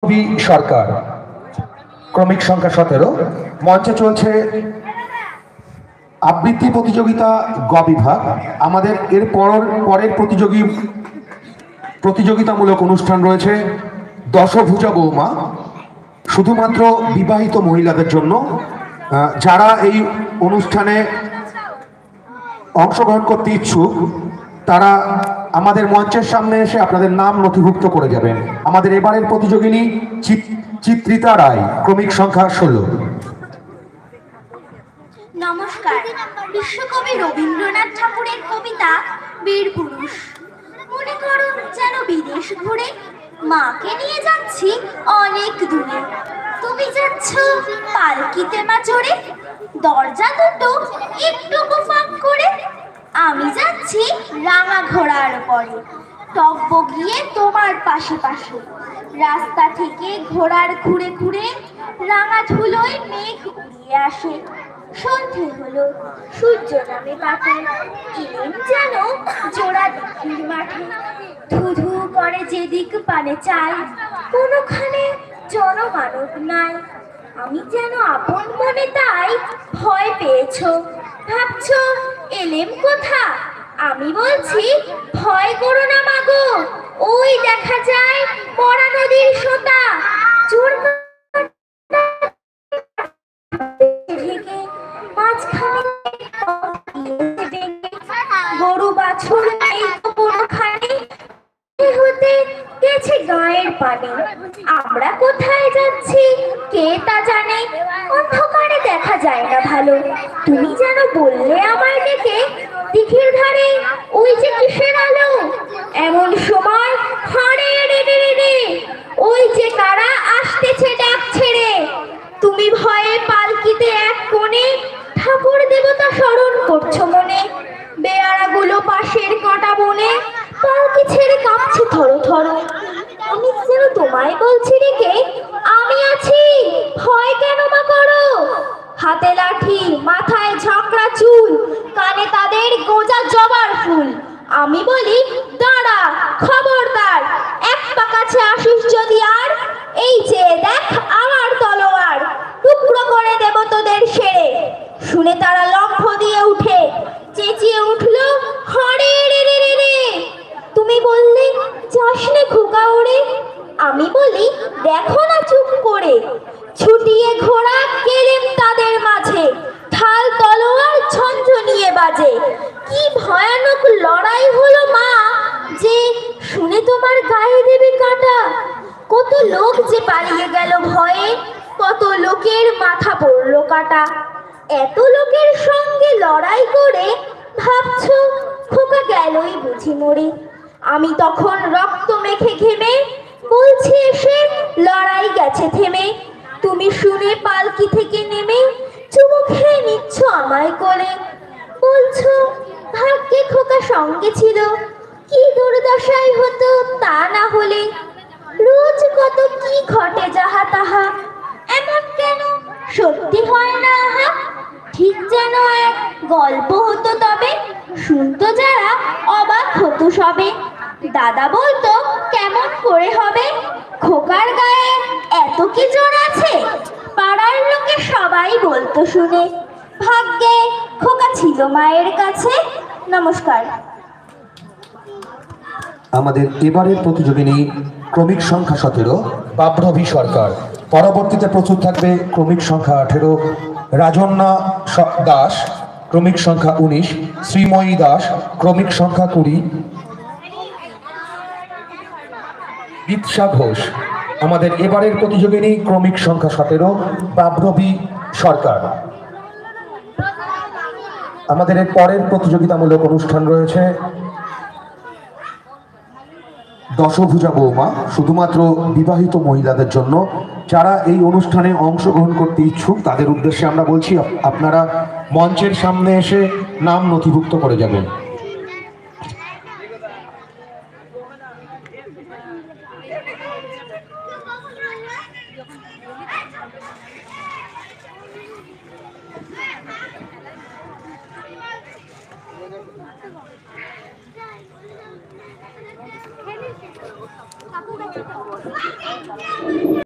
সরকার ক্রমিক সংখ্যা 17 মঞ্চে চলছে আবৃত্তি প্রতিযোগিতা গ বিভাগ। আমাদের এর পরের প্রতিযোগিতামূলক অনুষ্ঠান রয়েছে দশভুজা বৌমা, শুধুমাত্র বিবাহিত মহিলাদের জন্য। যারা এই অনুষ্ঠানে অংশগ্রহণ করতে ইচ্ছুক তারা আমাদের মঞ্চের সামনে এসে আপনাদের নাম নথিভুক্ত করে যাবেন। আমাদের এবারের প্রতিযোগিনী চিত্রিতা রায়, ক্রমিক সংখ্যা 16। নমস্কার। বিশ্বকবি রবীন্দ্রনাথ ঠাকুরের কবিতা বীর পুরুষ। মনে করো যেন বিদেশ ঘুরে মাকে নিয়ে যাচ্ছি অনেক দূরে। তুমি যাচ্ছ পালকিতে মা চড়ে, দরজা দুটো একটু ফাঁক করে। আমি যাচ্ছি রাঙা ঘোড়ার পরে, টগবগিয়ে তোমার পাশে পাশে। রাস্তা থেকে ঘোড়ার ঘুরে ঘুরে রাঙা ধুলোয় মেঘ উড়িয়ে আসে। সন্ধে হলো, সূর্য নামে পাটে, এলেন যেন জোড়া দিঘির মাঠে। ধু ধু করে যেদিক পানে চাই, কোনোখানে জনমানব নাই। আমি যেন আপন মনে তাই ভয় পেয়েছো, ভাবছো এলেম কোথা। আমি বলছি ভয় করো না মাগো, ওই দেখা যায় মরা নদীর সোতা। জোর গরু বাছুর নেই কোনোখানে, হতে গেছে গায়ের পানে। আমরা কোথায় যাচ্ছি কে তা জানে, অন্ধকারে দেখা যায় না ভালো। তুমি যেন বললে আমায় ডেকে, দিঘির ধারে ওই যে কিসের আলো। এমন সময় হাড়ে রে রে রে, ওই যে কারা আসতেছে ডাক ছেড়ে। তুমি ভয়ে পালকিতে এক কোণে ঠাকুর দেবতা স্মরণ করছো মনে। বেয়ারাগুলো পাশের কাঁটা বনে পালকি ছেড়ে কাঁপছে থরো থরো। আমি যেন তোমায় বলছি রেখে, আমি আছি, ভয় কেন মা করো। হাতে লাঠি, মাথায় ঝাঁকড়া চুল, কানে তাদের গোজা জবার ফুল। আমি বলি দাঁড়া, খবরদার, এক পা কাছে আসিস যদি আর, এই যে দেখ আমার তলোয়ার, টুকরো করে দেব তোদের সেরে। শুনে তারা লক্ষ্য দিয়ে উঠে চেঁচিয়ে উঠলো হরে রে রে রে রে। তুমি বললে যাস নে খোকা ওরে। আমি বলি দেখো না চুপ করে, ছুটিয়ে ঘোড়া গেলেম তাদের মাঝে। ঢাল তলোয়ার ঝনঝনিয়ে বাজে, কি ভয়ানক লড়াই হলো মা, যে শুনে তোমার গায়ে দেবে কাঁটা। কত লোক যে পালিয়ে গেল ভয়ে, কত লোকের মাথা পড়লো কাটা। এত লোকের সঙ্গে লড়াই করে ভাবছো খোকা গেলই বুঝি মরে। আমি তখন রক্ত মেখে ঘেমে বলছি এসে লড়াই গেছে থেমে। তুমি শুনে পালকি থেকে নেমে চুমু খেয়ে নিচ্ছ আমায় কোলে। বলছো ভাগ্যে খোকা সঙ্গে ছিল, কি দুর্দশাই হতো তা না হলে। রোজ কত কি ঘটে যাহা তাহা, এমন কেন সত্যি হয় না আহা। ঠিক যেন এক গল্প হতো তবে, শুনতো যারা অবাক হতো সবে। দাদা বলতো কেমন করে হবে, খোকার গায়ে এত কি জোর আছে। পাড়ার লোকে সবাই বলতো শুনে, ভাগ্যে খোকা ছিল মায়ের কাছে। নমস্কার। আমাদের এবারের প্রতিযোগিনী ক্রমিক সংখ্যা 17 বাবরবি সরকার। পরবর্তীতে প্রচুর থাকবে ক্রমিক সংখ্যা 18 রাজন্না দাস, ক্রমিক সংখ্যা 19 শ্রীময়ী দাস, ক্রমিক সংখ্যা 20 দীপসা ঘোষ। আমাদের এবারের প্রতিযোগিনী ক্রমিক সংখ্যা 17 বাবরবি সরকার। আমাদের এর পরের প্রতিযোগিতামূলক অনুষ্ঠান রয়েছে দশভুজা বৌমা, শুধুমাত্র বিবাহিত মহিলাদের জন্য। যারা এই অনুষ্ঠানে অংশগ্রহণ করতে ইচ্ছুক তাদের উদ্দেশ্যে আমরা বলছি আপনারা মঞ্চের সামনে এসে নাম নথিভুক্ত করে যাবেন।